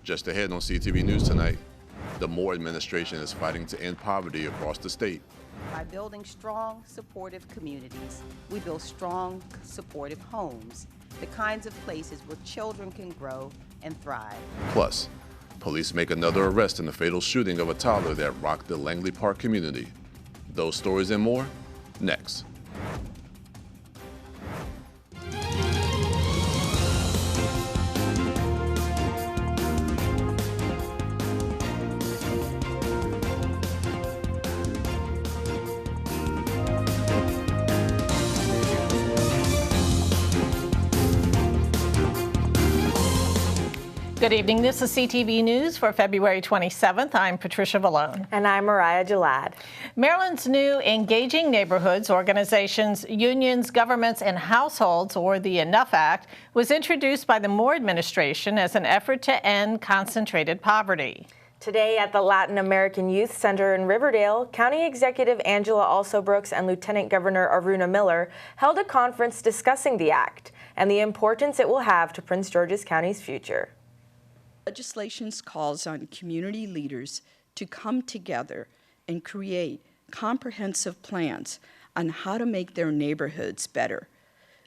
Just ahead on CTV News tonight, the Moore administration is fighting to end poverty across the state. By building strong, supportive communities, we build strong, supportive homes, the kinds of places where children can grow and thrive. Plus, police make another arrest in the fatal shooting of a toddler that rocked the Langley Park community. Those stories and more, next. Good evening. This is CTV News for February 27th. I'm Patricia Vallone. And I'm Mariah Jalad. Maryland's new Engaging Neighborhoods, Organizations, Unions, Governments, and Households, or the Enough Act, was introduced by the Moore administration as an effort to end concentrated poverty. Today at the Latin American Youth Center in Riverdale, County Executive Angela Alsobrooks and Lieutenant Governor Aruna Miller held a conference discussing the act and the importance it will have to Prince George's County's future. Legislation calls on community leaders to come together and create comprehensive plans on how to make their neighborhoods better.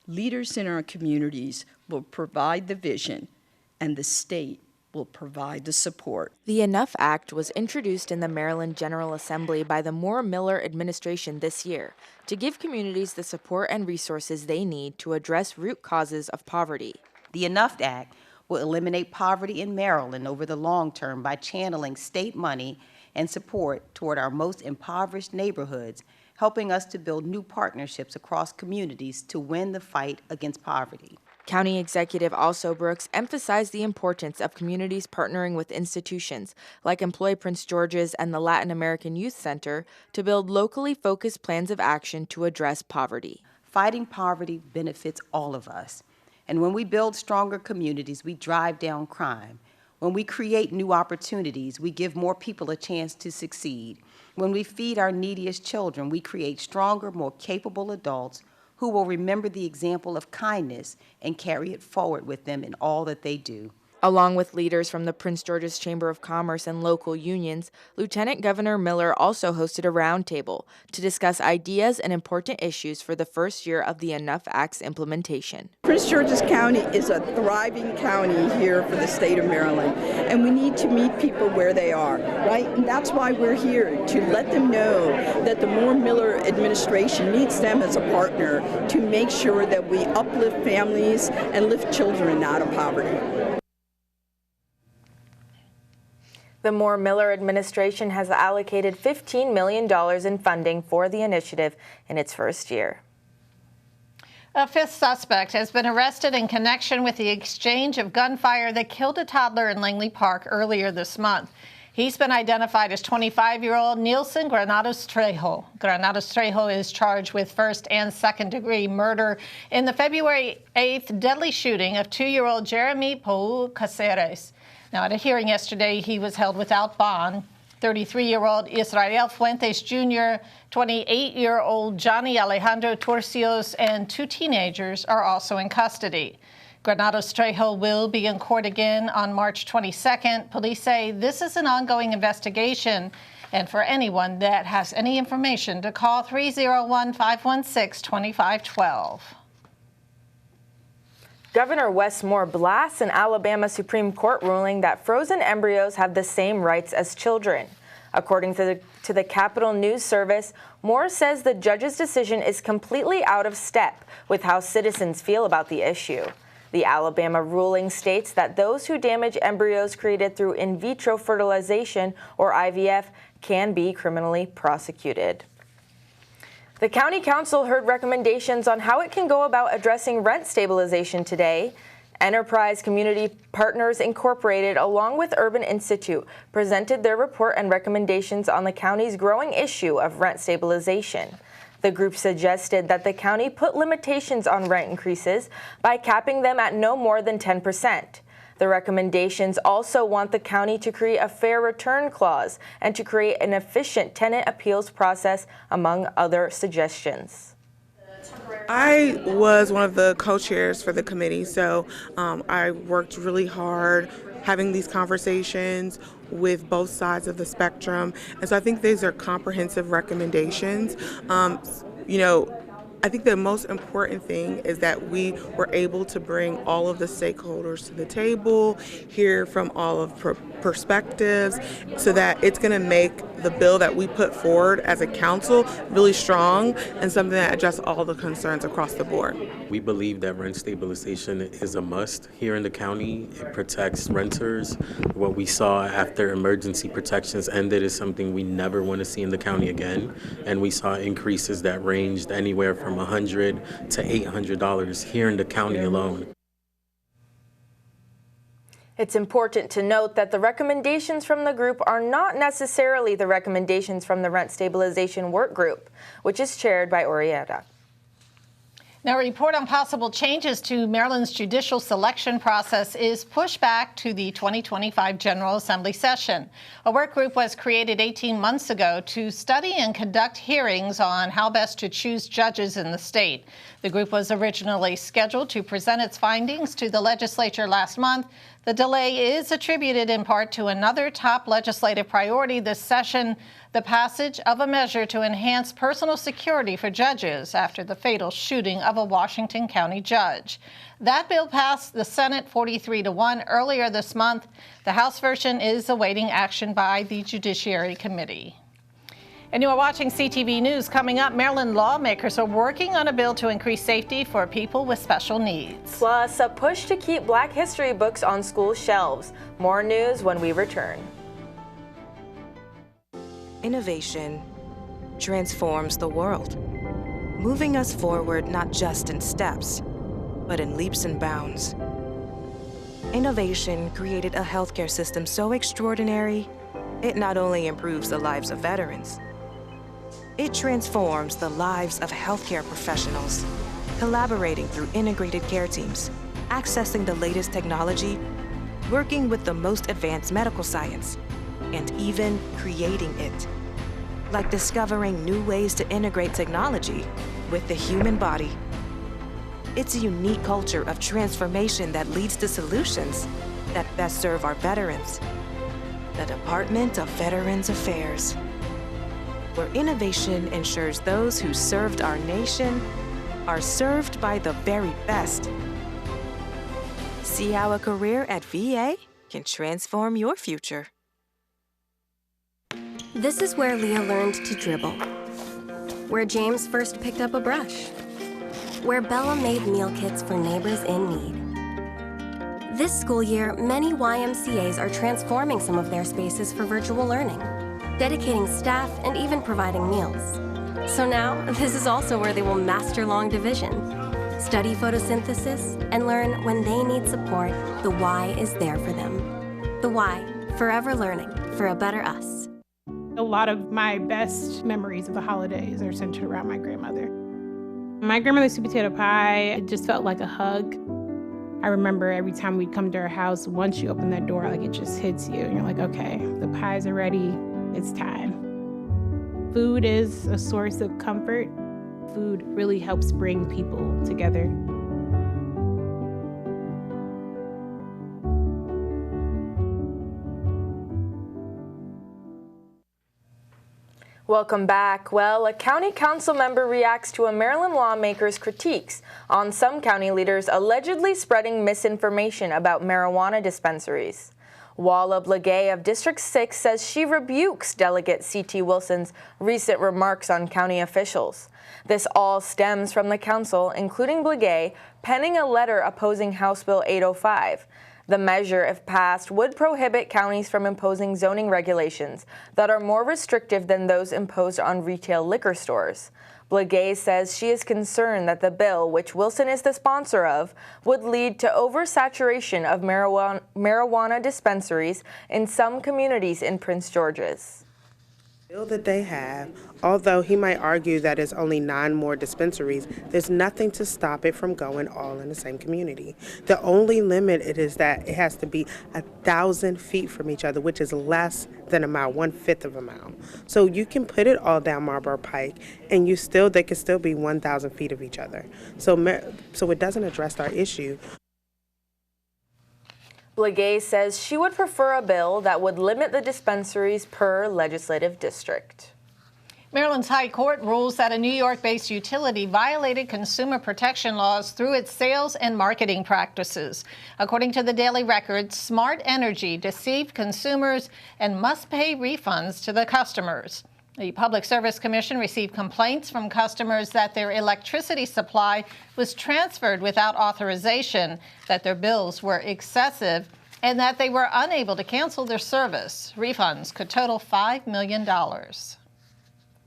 Leaders in our communities will provide the vision, and the state will provide the support. The Enough Act was introduced in the Maryland General Assembly by the Moore-Miller administration this year to give communities the support and resources they need to address root causes of poverty. The Enough Act will eliminate poverty in Maryland over the long term by channeling state money and support toward our most impoverished neighborhoods, helping us to build new partnerships across communities to win the fight against poverty. County Executive Alsobrooks emphasized the importance of communities partnering with institutions like Employ Prince George's and the Latin American Youth Center to build locally focused plans of action to address poverty. Fighting poverty benefits all of us. And when we build stronger communities, we drive down crime. When we create new opportunities, we give more people a chance to succeed. When we feed our neediest children, we create stronger, more capable adults who will remember the example of kindness and carry it forward with them in all that they do. Along with leaders from the Prince George's Chamber of Commerce and local unions, Lieutenant Governor Miller also hosted a roundtable to discuss ideas and important issues for the first year of the Enough Act's implementation. Prince George's County is a thriving county here for the state of Maryland, and we need to meet people where they are, right? And that's why we're here, to let them know that the Moore-Miller administration needs them as a partner to make sure that we uplift families and lift children out of poverty. The Moore-Miller administration has allocated $15 million in funding for the initiative in its first year. A fifth suspect has been arrested in connection with the exchange of gunfire that killed a toddler in Langley Park earlier this month. He's been identified as 25-year-old Nielsen Granados Trejo. Granados Trejo is charged with first and second-degree murder in the February 8th deadly shooting of 2-year-old Jeremy Pou Caceres. Now, at a hearing yesterday, he was held without bond. 33-year-old Israel Fuentes Jr., 28-year-old Johnny Alejandro Turcios, and 2 teenagers are also in custody. Granados Trejo will be in court again on March 22nd. Police say this is an ongoing investigation, and for anyone that has any information to call 301-516-2512. Governor Wes Moore blasts an Alabama Supreme Court ruling that frozen embryos have the same rights as children. According to the Capitol News Service, Moore says the judge's decision is completely out of step with how citizens feel about the issue. The Alabama ruling states that those who damage embryos created through in vitro fertilization, or IVF, can be criminally prosecuted. The County Council heard recommendations on how it can go about addressing rent stabilization today. Enterprise Community Partners Incorporated, along with Urban Institute, presented their report and recommendations on the county's growing issue of rent stabilization. The group suggested that the county put limitations on rent increases by capping them at no more than 10%. The recommendations also want the county to create a fair return clause and to create an efficient tenant appeals process, among other suggestions. The I was one of the co-chairs for the committee, so I worked really hard having these conversations with both sides of the spectrum. And so I think these are comprehensive recommendations. I think the most important thing is that we were able to bring all of the stakeholders to the table, hear from all of perspectives, so that it's going to make the bill that we put forward as a council really strong and something that addresses all the concerns across the board. We believe that rent stabilization is a must here in the county. It protects renters. What we saw after emergency protections ended is something we never want to see in the county again. And we saw increases that ranged anywhere from $100 to $800 here in the county alone. It's important to note that the recommendations from the group are not necessarily the recommendations from the Rent Stabilization Work Group, which is chaired by Orietta. Now, a report on possible changes to Maryland's judicial selection process is pushed back to the 2025 General Assembly session. A work group was created 18 months ago to study and conduct hearings on how best to choose judges in the state. The group was originally scheduled to present its findings to the legislature last month. The delay is attributed in part to another top legislative priority this session, the passage of a measure to enhance personal security for judges after the fatal shooting of a Washington County judge. That bill passed the Senate 43-1 earlier this month. The House version is awaiting action by the Judiciary Committee. And you are watching CTV News. Coming up, Maryland lawmakers are working on a bill to increase safety for people with special needs. Plus, a push to keep Black history books on school shelves. More news when we return. Innovation transforms the world, moving us forward not just in steps, but in leaps and bounds. Innovation created a healthcare system so extraordinary, it not only improves the lives of veterans, it transforms the lives of healthcare professionals, collaborating through integrated care teams, accessing the latest technology, working with the most advanced medical science, and even creating it. Like discovering new ways to integrate technology with the human body. It's a unique culture of transformation that leads to solutions that best serve our veterans. The Department of Veterans Affairs, where innovation ensures those who served our nation are served by the very best. See how a career at VA can transform your future. This is where Leah learned to dribble, where James first picked up a brush, where Bella made meal kits for neighbors in need. This school year, many YMCAs are transforming some of their spaces for virtual learning, dedicating staff and even providing meals. So now, this is also where they will master long division, study photosynthesis, and learn when they need support, the Y is there for them. The Y, forever learning for a better us. A lot of my best memories of the holidays are centered around my grandmother. My grandmother's sweet potato pie, it just felt like a hug. I remember every time we'd come to her house, once you open that door, like it just hits you and you're like, okay, the pies are ready, it's time. Food is a source of comfort. Food really helps bring people together. Welcome back. Well, a county council member reacts to a Maryland lawmaker's critiques on some county leaders allegedly spreading misinformation about marijuana dispensaries. Walla Blagay of District 6 says she rebukes Delegate C.T. Wilson's recent remarks on county officials. This all stems from the council, including Blagay, penning a letter opposing House Bill 805. The measure, if passed, would prohibit counties from imposing zoning regulations that are more restrictive than those imposed on retail liquor stores. Blagay says she is concerned that the bill, which Wilson is the sponsor of, would lead to oversaturation of marijuana dispensaries in some communities in Prince George's. bill that they have, although he might argue that it's only 9 more dispensaries, there's nothing to stop it from going all in the same community. The only limit it is that it has to be 1,000 feet from each other, which is less than a mile, 1/5 of a mile. So you can put it all down Marlboro Pike, and they could still be 1,000 feet of each other. So it doesn't address our issue. Blagay says she would prefer a bill that would limit the dispensaries per legislative district. Maryland's High Court rules that a New York-based utility violated consumer protection laws through its sales and marketing practices. According to the Daily Record, Smart Energy deceived consumers and must pay refunds to the customers. The Public Service Commission received complaints from customers that their electricity supply was transferred without authorization, that their bills were excessive, and that they were unable to cancel their service. Refunds could total $5 million.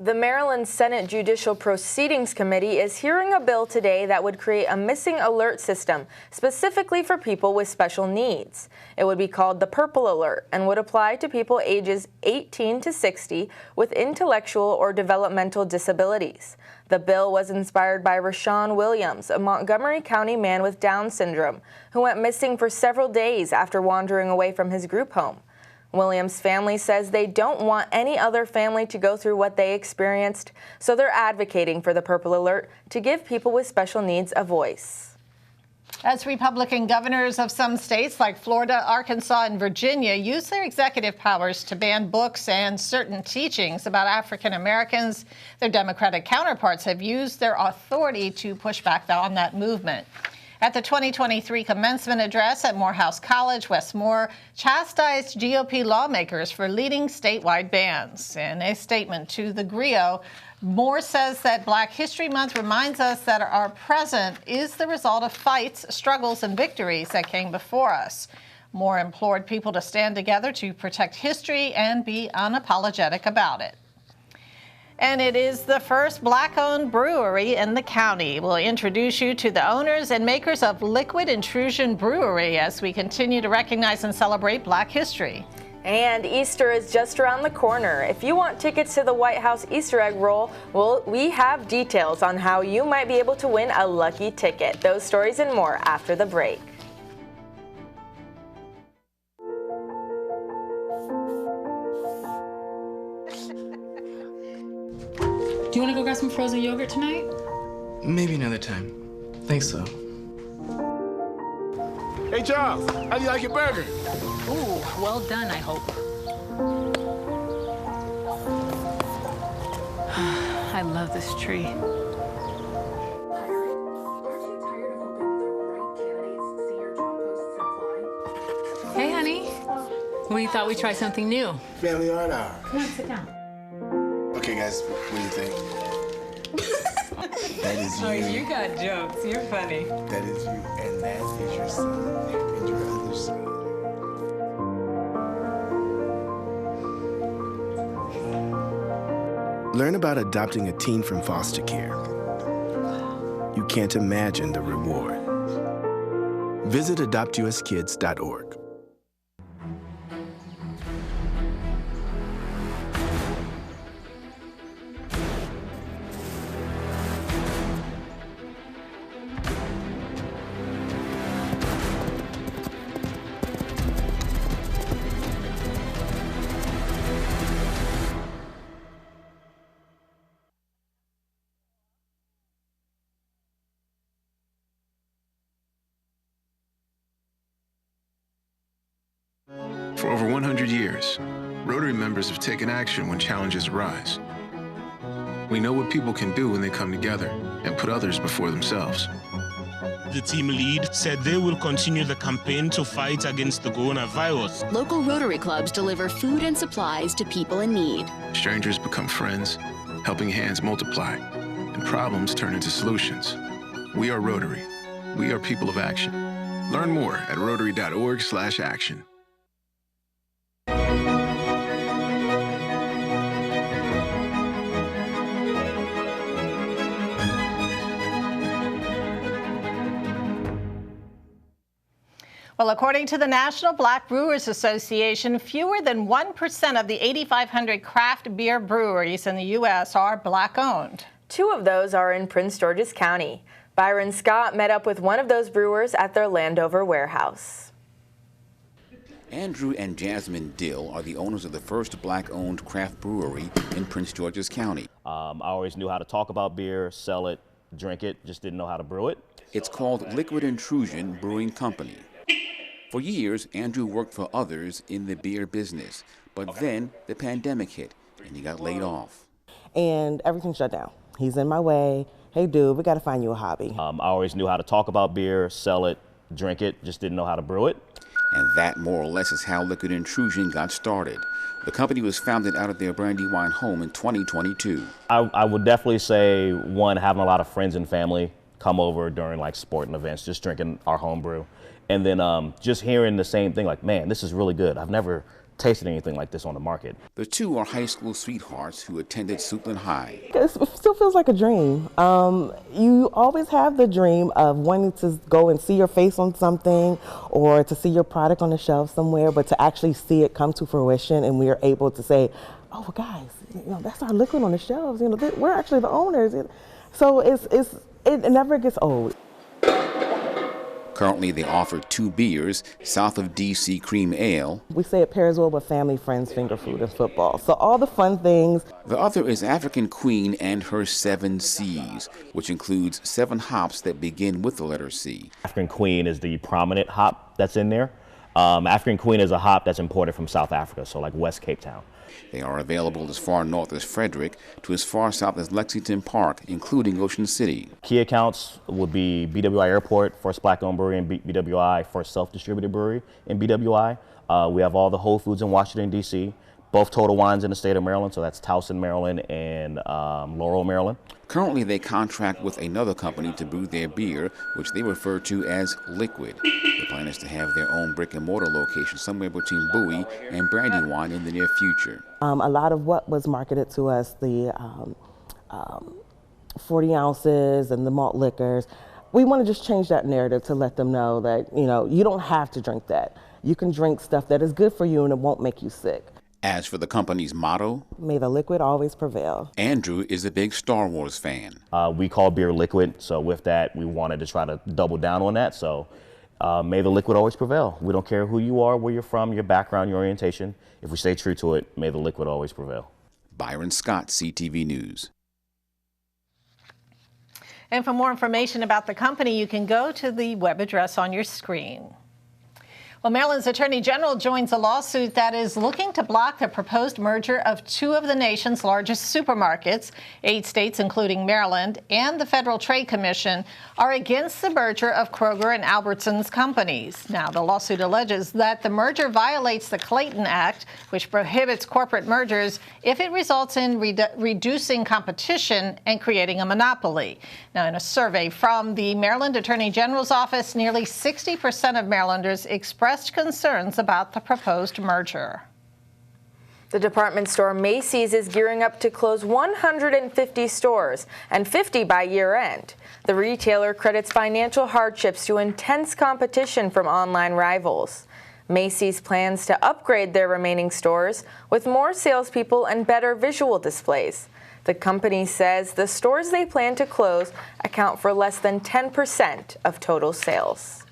The Maryland Senate Judicial Proceedings Committee is hearing a bill today that would create a missing alert system specifically for people with special needs. It would be called the Purple Alert and would apply to people ages 18 to 60 with intellectual or developmental disabilities. The bill was inspired by Rashawn Williams, a Montgomery County man with Down syndrome, who went missing for several days after wandering away from his group home. Williams' family says they don't want any other family to go through what they experienced, so they're advocating for the Purple Alert to give people with special needs a voice. As Republican governors of some states like Florida, Arkansas, and Virginia use their executive powers to ban books and certain teachings about African Americans, their Democratic counterparts have used their authority to push back on that movement. At the 2023 commencement address at Morehouse College, Wes Moore chastised GOP lawmakers for leading statewide bans. In a statement to the GRIO, Moore says that Black History Month reminds us that our present is the result of fights, struggles, and victories that came before us. Moore implored people to stand together to protect history and be unapologetic about it. And it is the first Black-owned brewery in the county. We'll introduce you to the owners and makers of Liquid Intrusion Brewery as we continue to recognize and celebrate Black history. And Easter is just around the corner. If you want tickets to the White House Easter egg roll, we have details on how you might be able to win a lucky ticket. Those stories and more after the break. Do you want to go grab some frozen yogurt tonight? Maybe another time. Thanks, though. Hey, Charles, how do you like your burger? Ooh, well done, I hope. I love this tree. Hey, honey. We thought we'd try something new. Family art hour. Come on, sit down. Okay, guys, what do you think? That is you. Oh, you got jokes. You're funny. That is you, and that is your son, and your other son. Learn about adopting a teen from foster care. You can't imagine the reward. Visit adoptuskids.org. For over 100 years, Rotary members have taken action when challenges arise. We know what people can do when they come together and put others before themselves. The team lead said they will continue the campaign to fight against the coronavirus. Local Rotary clubs deliver food and supplies to people in need. Strangers become friends, helping hands multiply, and problems turn into solutions. We are Rotary. We are people of action. Learn more at rotary.org/action. Well, according to the National Black Brewers Association, fewer than 1% of the 8,500 craft beer breweries in the U.S. are Black-owned. 2 of those are in Prince George's County. Byron Scott met up with one of those brewers at their Landover warehouse. Andrew and Jasmine Dill are the owners of the first Black-owned craft brewery in Prince George's County. I always knew how to talk about beer, sell it, drink it, just didn't know how to brew it. It's called Liquid Intrusion Brewing Company. For years, Andrew worked for others in the beer business, but then the pandemic hit and he got laid off. And everything shut down. He's in my way. Hey, dude, we got to find you a hobby. I always knew how to talk about beer, sell it, drink it, just didn't know how to brew it. And that, more or less, is how Liquid Intrusion got started. The company was founded out of their Brandywine home in 2022. I would definitely say, one, having a lot of friends and family come over during like sporting events, just drinking our home brew. And then just hearing the same thing, like, man, this is really good. I've never tasted anything like this on the market. The 2 are high school sweethearts who attended Suitland High. It still feels like a dream. You always have the dream of wanting to go and see your face on something or to see your product on the shelf somewhere, but to actually see it come to fruition and we are able to say, oh, well, guys, that's our liquid on the shelves. We're actually the owners. So it never gets old. Currently, they offer 2 beers, South of DC Cream Ale. We say it pairs well with family, friends, finger food, and football. So all the fun things. The other is African Queen and her 7 C's, which includes 7 hops that begin with the letter C. African Queen is the prominent hop that's in there. African Queen is a hop that's imported from South Africa, so like West Cape Town. They are available as far north as Frederick to as far south as Lexington Park, including Ocean City. Key accounts would be BWI Airport, first Black-owned brewery in BWI, first self-distributed brewery in BWI. We have all the Whole Foods in Washington, D.C., both Total Wines in the state of Maryland, so that's Towson, Maryland, and Laurel, Maryland. Currently, they contract with another company to brew their beer, which they refer to as Liquid. The plan is to have their own brick-and-mortar location somewhere between Bowie and Brandywine in the near future. A lot of what was marketed to us, the 40 ounces and the malt liquors, we want to just change that narrative to let them know that, you don't have to drink that. You can drink stuff that is good for you and it won't make you sick. As for the company's motto, may the liquid always prevail. Andrew is a big Star Wars fan. We call beer liquid, so with that, we wanted to try to double down on that. So may the liquid always prevail. We don't care who you are, where you're from, your background, your orientation. If we stay true to it, may the liquid always prevail. Byron Scott, CTV News. And for more information about the company, you can go to the web address on your screen. Well, Maryland's Attorney General joins a lawsuit that is looking to block the proposed merger of 2 of the nation's largest supermarkets. 8 states, including Maryland, and the Federal Trade Commission are against the merger of Kroger and Albertsons companies. Now, the lawsuit alleges that the merger violates the Clayton Act, which prohibits corporate mergers if it results in reducing competition and creating a monopoly. Now, in a survey from the Maryland Attorney General's office, nearly 60% of Marylanders expressed concerns about the proposed merger. The department store Macy's is gearing up to close 150 stores and 50 by year-end. The retailer credits financial hardships to intense competition from online rivals. Macy's plans to upgrade their remaining stores with more salespeople and better visual displays. The company says the stores they plan to close account for less than 10% of total sales.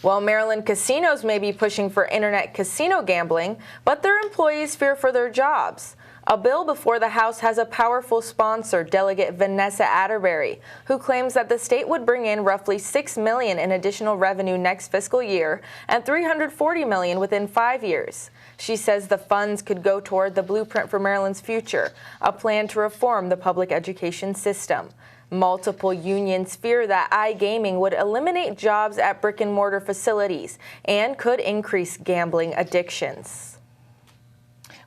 Well, Maryland casinos may be pushing for internet casino gambling, but their employees fear for their jobs. A bill before the House has a powerful sponsor, Delegate Vanessa Atterbury, who claims that the state would bring in roughly $6 million in additional revenue next fiscal year and $340 million within 5 years. She says the funds could go toward the Blueprint for Maryland's Future, a plan to reform the public education system. Multiple unions fear that iGaming would eliminate jobs at brick-and-mortar facilities and could increase gambling addictions.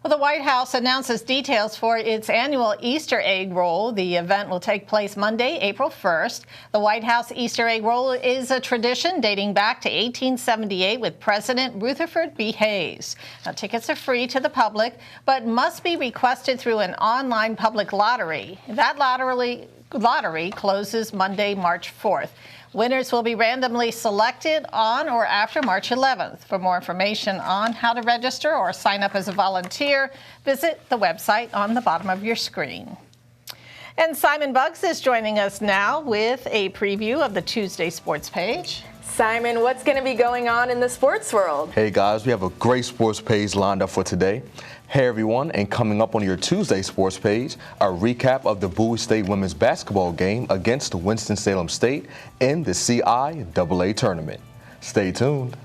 Well, the White House announces details for its annual Easter egg roll. The event will take place Monday, April 1st. The White House Easter egg roll is a tradition dating back to 1878 with President Rutherford B. Hayes. Now, tickets are free to the public, but must be requested through an online public lottery. That lottery closes Monday, March 4th. Winners will be randomly selected on or after March 11th. For more information on how to register or sign up as a volunteer, visit the website on the bottom of your screen. And Simon Buggs is joining us now with a preview of the Tuesday sports page. Simon, what's going to be going on in the sports world? Hey guys, we have a great sports page lined up for today. Hey everyone, and coming up on your Tuesday sports page, a recap of the Bowie State women's basketball game against Winston-Salem State in the CIAA tournament. Stay tuned.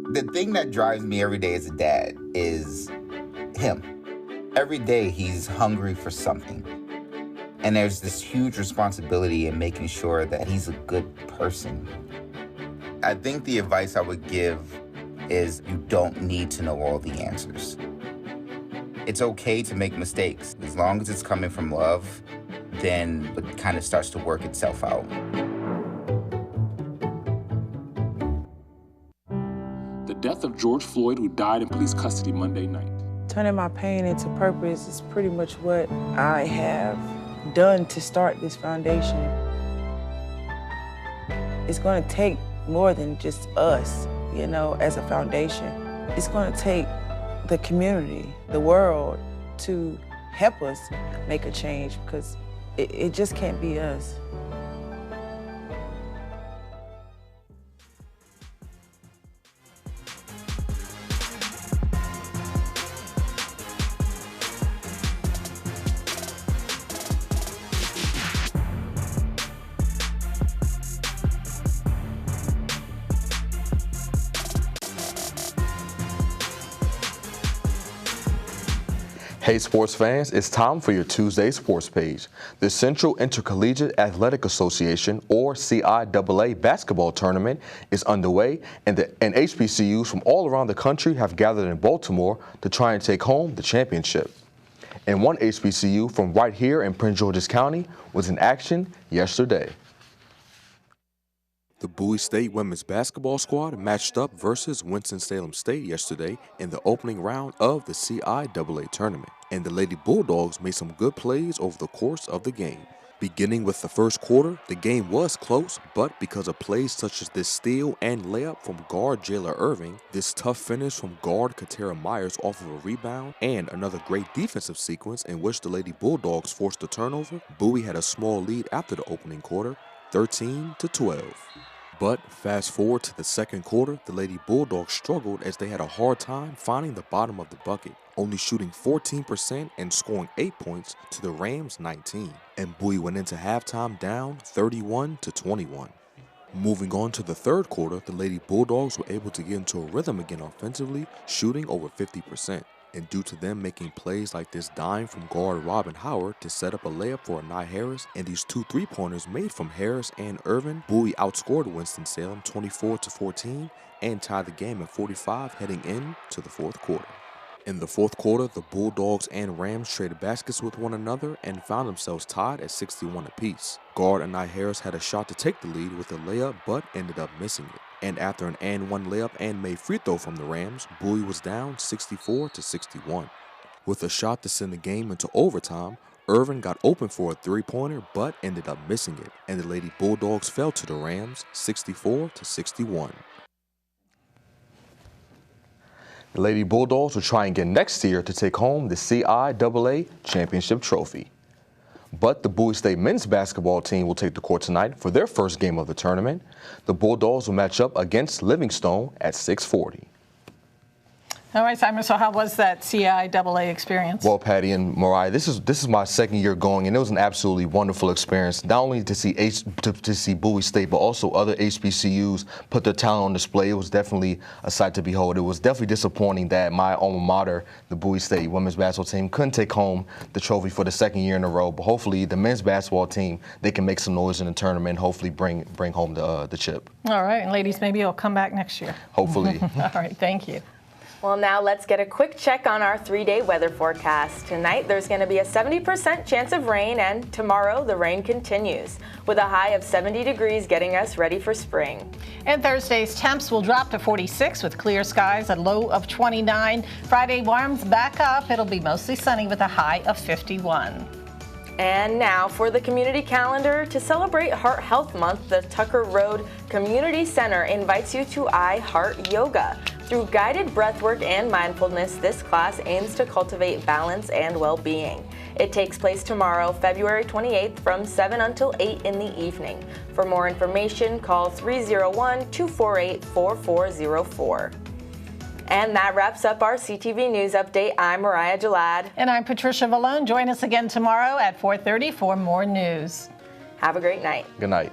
The thing that drives me every day as a dad is him. Every day he's hungry for something. And there's this huge responsibility in making sure that he's a good person. I think the advice I would give is you don't need to know all the answers. It's okay to make mistakes. As long as it's coming from love, then it kind of starts to work itself out. The death of George Floyd, who died in police custody Monday night. Turning my pain into purpose is pretty much what I have done to start this foundation. It's going to take more than just us, you know, as a foundation. It's going to take the community, the world, to help us make a change, because it just can't be us. Hey sports fans, it's time for your Tuesday sports page. The Central Intercollegiate Athletic Association, or CIAA basketball tournament is underway, and HBCUs from all around the country have gathered in Baltimore to try and take home the championship. And one HBCU from right here in Prince George's County was in action yesterday. The Bowie State women's basketball squad matched up versus Winston-Salem State yesterday in the opening round of the CIAA tournament, and the Lady Bulldogs made some good plays over the course of the game. Beginning with the first quarter, the game was close, but because of plays such as this steal and layup from guard Jayla Irving, this tough finish from guard Katera Myers off of a rebound, and another great defensive sequence in which the Lady Bulldogs forced a turnover, Bowie had a small lead after the opening quarter, 13-12. But fast forward to the second quarter, the Lady Bulldogs struggled as they had a hard time finding the bottom of the bucket, only shooting 14% and scoring 8 points to the Rams' 19. And Bowie went into halftime down 31-21. Moving on to the third quarter, the Lady Bulldogs were able to get into a rhythm again offensively, shooting over 50%. And due to them making plays like this dime from guard Robin Howard to set up a layup for Anai Harris, and these 2 3-pointers made from Harris and Irvin, Bowie outscored Winston-Salem 24-14 and tied the game at 45 heading into the fourth quarter. In the fourth quarter, the Bulldogs and Rams traded baskets with one another and found themselves tied at 61 apiece. Guard Anai Harris had a shot to take the lead with a layup but ended up missing it. And after an and-one layup and made free throw from the Rams, Bowie was down 64-61. With a shot to send the game into overtime, Irvin got open for a 3-pointer but ended up missing it, and the Lady Bulldogs fell to the Rams 64-61. The Lady Bulldogs will try again next year to take home the CIAA championship trophy. But the Bowie State men's basketball team will take the court tonight for their first game of the tournament. The Bulldogs will match up against Livingstone at 6:40. All right, Simon, so how was that CIAA experience? Well, Patty and Mariah, this is my second year going, and it was an absolutely wonderful experience, not only to see Bowie State, but also other HBCUs put their talent on display. It was definitely a sight to behold. It was definitely disappointing that my alma mater, the Bowie State women's basketball team, couldn't take home the trophy for the second year in a row, but hopefully the men's basketball team, they can make some noise in the tournament, hopefully bring home the chip. All right, and ladies, maybe it'll come back next year. Hopefully. All right, thank you. Well, now let's get a quick check on our 3-day weather forecast. Tonight, there's going to be a 70% chance of rain, and tomorrow, the rain continues, with a high of 70 degrees getting us ready for spring. And Thursday's temps will drop to 46 with clear skies, a low of 29. Friday warms back up. It'll be mostly sunny with a high of 51. And now for the community calendar. To celebrate Heart Health Month, the Tucker Road Community Center invites you to iHeart Yoga. Through guided breathwork and mindfulness, this class aims to cultivate balance and well-being. It takes place tomorrow, February 28th from 7 until 8 in the evening. For more information, call 301-248-4404. And that wraps up our CTV News Update. I'm Mariah Jalad. And I'm Patricia Vallone. Join us again tomorrow at 4:30 for more news. Have a great night. Good night.